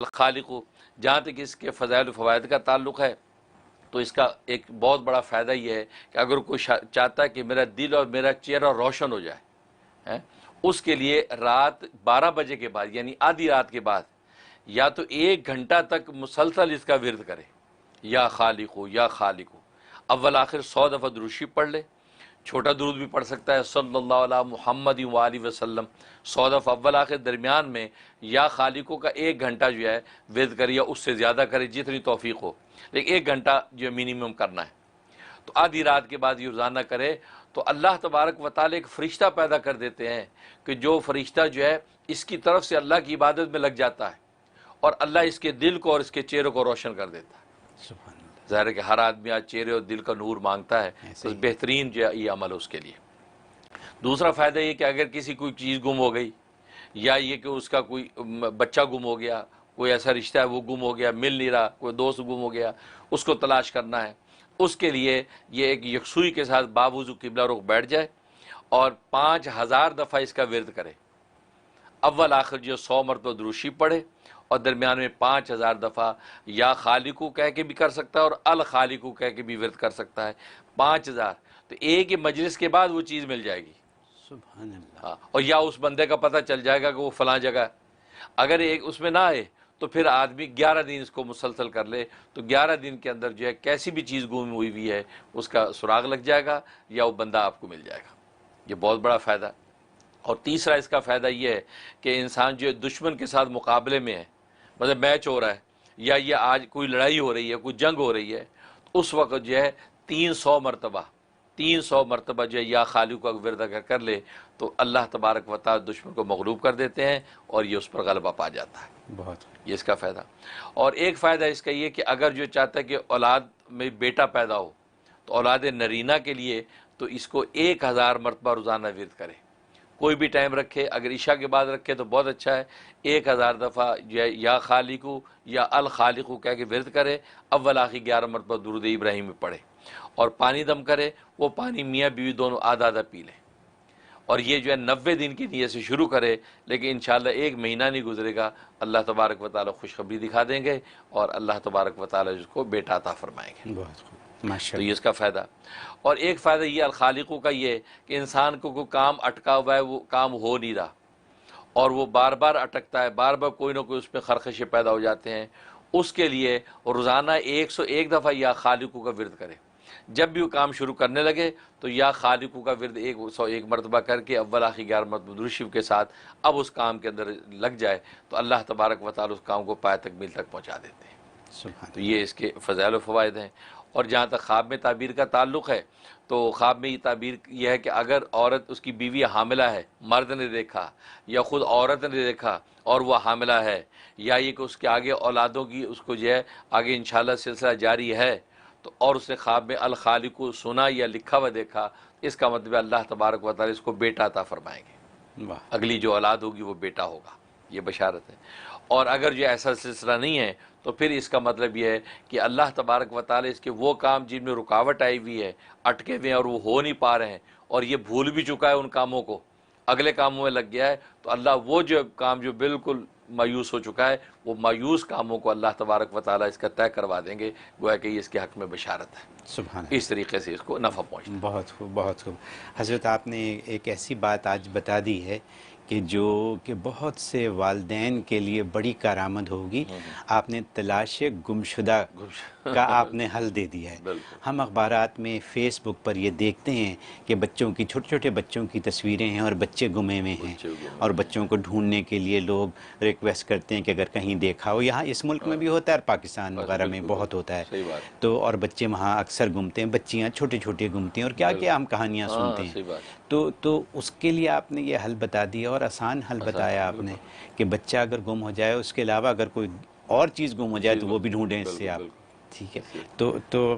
الخالق، جہاں تک اس کے فضائل و فوائد کا تعلق ہے تو اس کا ایک بہت بڑا فائدہ یہ ہے کہ اگر کوئی چاہتا ہے کہ میرا دل اور میرا چہرہ روشن ہو جائے، اس کے لیے رات 12 بجے کے بعد یعنی آدھی رات کے بعد یا تو 1 گھنٹہ تک مسلسل اس کا ورد کرے، یا خالق ہو یا خالق ہو، اول آخر 100 دفعہ درود شریف پڑھ لے، چھوٹا درود بھی پڑھ سکتا ہے صلی اللہ علیہ محمد وآلہ وسلم 100 دفعہ اول آخر، درمیان میں یا خالقوں کا 1 گھنٹہ جو ہے ورد کرے یا اس سے زیادہ کرے جتنی توفیق ہو، لیکن 1 گھنٹہ جو منیمم کرنا ہے۔ تو آدھی رات کے بعد یہ روزانہ کرے تو اللہ تبارک و تعالی ایک فرشتہ پیدا کر دیتے ہیں کہ جو فرشتہ جو ہے اس کی طرف سے اللہ کی عبادت میں لگ جاتا ہے اور اللہ اس کے دل کو اور اس کے چہرے کو روشن کر دیتا ہے۔ سبحان اللہ۔ ظاہر ہے کہ ہر آدمی آج چہرے اور دل کا نور مانگتا ہے، تو بہترین جو ہے یہ عمل اس کے لیے۔ دوسرا فائدہ یہ کہ اگر کسی کوئی چیز گم ہو گئی یا یہ کہ اس کا کوئی بچہ گم ہو گیا، کوئی ایسا رشتہ ہے وہ گم ہو گیا، مل نہیں رہا، کوئی دوست گم ہو گیا، اس کو تلاش کرنا ہے، اس کے لیے یہ ایک یکسوئی کے ساتھ باوضو قبلہ رخ بیٹھ جائے اور 5000 دفعہ اس کا ورد کرے، اول آخر جو 100 مرتبہ درود شریف پڑھے اور درمیان میں 5000 دفعہ یا خالقو کہہ کے بھی کر سکتا ہے اور الخالقو کہہ کے بھی ورد کر سکتا ہے، 5000، تو ایک ہی مجلس کے بعد وہ چیز مل جائے گی۔ سبحان اللہ۔ ہاں، اور یا اس بندے کا پتہ چل جائے گا کہ وہ فلاں جگہ ہے۔ اگر ایک اس میں نہ آئے تو پھر آدمی 11 دن اس کو مسلسل کر لے تو 11 دن کے اندر جو ہے کیسی بھی چیز گم ہوئی ہے اس کا سراغ لگ جائے گا یا وہ بندہ آپ کو مل جائے گا۔ یہ بہت بڑا فائدہ ہے۔ اور تیسرا اس کا فائدہ یہ ہے کہ انسان جو دشمن کے ساتھ مقابلے میں ہے، مطلب میچ ہو رہا ہے یا یہ آج کوئی لڑائی ہو رہی ہے، کوئی جنگ ہو رہی ہے، تو اس وقت جو ہے 300 مرتبہ جو ہے یا خالق کا ورد اگر کر لے تو اللہ تبارک و تعالی دشمن کو مغلوب کر دیتے ہیں اور یہ اس پر غلبہ پا جاتا ہے۔ بہت یہ اس کا فائدہ۔ اور ایک فائدہ اس کا یہ کہ اگر جو چاہتا ہے کہ اولاد میں بیٹا پیدا ہو تو اولاد نرینہ کے لیے تو اس کو 1000 مرتبہ روزانہ ورد کرے، کوئی بھی ٹائم رکھے، اگر عشاء کے بعد رکھے تو بہت اچھا ہے، 1000 دفعہ یا خالقو یا الخالقو کہہ کے ورد کرے، اول آخر 11 مرتبہ درود ابراہیم میں پڑھے اور پانی دم کرے، وہ پانی میاں بیوی دونوں آدھا آدھا پی لیں، اور یہ جو ہے 90 دن کی نیت سے شروع کرے، لیکن انشاءاللہ 1 مہینہ نہیں گزرے گا اللہ تبارک و تعالی خوشخبری دکھا دیں گے اور اللہ تبارک و تعالی اس کو بیٹا عطا فرمائیں گے۔ بہت خوب، ماشاء تو یہ اللہ۔ اس کا فائدہ۔ اور ایک فائدہ یہ الخالقوں کا یہ کہ انسان کو کوئی کام اٹکا ہوا ہے، وہ کام ہو نہیں رہا اور وہ بار بار اٹکتا ہے، بار بار کوئی نہ کوئی اس پہ خرخشے پیدا ہو جاتے ہیں، اس کے لیے روزانہ 101 دفعہ یا خالقوں کا ورد کرے۔ جب بھی وہ کام شروع کرنے لگے تو یا خالقوں کا ورد 101 مرتبہ کر کے اول آخر 11 مرتبہ درود شریف کے ساتھ اب اس کام کے اندر لگ جائے تو اللہ تبارک و تعالی اس کام کو پایہ تکمیل تک پہنچا دیتے ہیں۔ سبحان تو یہ اس کے فضائل و فوائد ہیں۔ اور جہاں تک خواب میں تعبیر کا تعلق ہے تو خواب میں یہ تعبیر یہ ہے کہ اگر عورت اس کی بیوی حاملہ ہے، مرد نے دیکھا یا خود عورت نے دیکھا اور وہ حاملہ ہے، یا یہ کہ اس کے آگے اولادوں کی اس کو جو ہے آگے انشاءاللہ سلسلہ جاری ہے، تو اور اس نے خواب میں الخالق کو سنا یا لکھا ہوا دیکھا، اس کا مطلب اللہ تبارک و تعالی اس کو بیٹا عطا فرمائیں گے، اللہ۔ واہ۔ اگلی جو اولاد ہوگی وہ بیٹا ہوگا، یہ بشارت ہے۔ اور اگر جو ایسا سلسلہ نہیں ہے تو پھر اس کا مطلب یہ ہے کہ اللہ تبارک و تعالی اس کے وہ کام جن میں رکاوٹ آئی ہوئی ہے، اٹکے ہوئے ہیں اور وہ ہو نہیں پا رہے ہیں اور یہ بھول بھی چکا ہے ان کاموں کو، اگلے کاموں میں لگ گیا ہے، تو اللہ وہ جو کام جو بالکل مایوس ہو چکا ہے وہ مایوس کاموں کو اللہ تبارک و تعالی اس کا طے کروا دیں گے، گویا کہ یہ اس کے حق میں بشارت ہے۔ سبحان اللہ۔ اس طریقے سے اس کو نفع پہنچتا ہے۔ بہت خوب، بہت خوب۔ حضرت آپ نے ایک ایسی بات آج بتا دی ہے کہ بہت سے والدین کے لیے بڑی کارآمد ہوگی۔ آپ نے تلاش گمشدہ کا آپ نے حل دے دیا ہے۔ بالکل ہم اخبارات میں فیس بک پر یہ دیکھتے ہیں کہ بچوں کی چھوٹے چھوٹے بچوں کی تصویریں ہیں اور بچے گمے ہوئے ہیں، اور بچوں کو ڈھونڈنے کے لیے لوگ ریکویسٹ کرتے ہیں کہ اگر کہیں دیکھا ہو، یہاں اس ملک میں بھی ہوتا ہے اور پاکستان وغیرہ میں بہت ہوتا ہے، صحیح بات، تو اور بچے وہاں اکثر گمتے ہیں، بچیاں چھوٹے چھوٹے گمتی ہیں اور کیا کیا ہم کہانیاں سنتے ہیں۔ صحیح بات، تو اس کے لیے آپ نے یہ حل بتا دیا اور آسان حل بتایا آپ نے کہ بچہ اگر گم ہو جائے، اس کے علاوہ اگر کوئی اور چیز گم ہو جائے تو وہ بھی ڈھونڈیں اس سے آپ۔ ٹھیک ہے، تو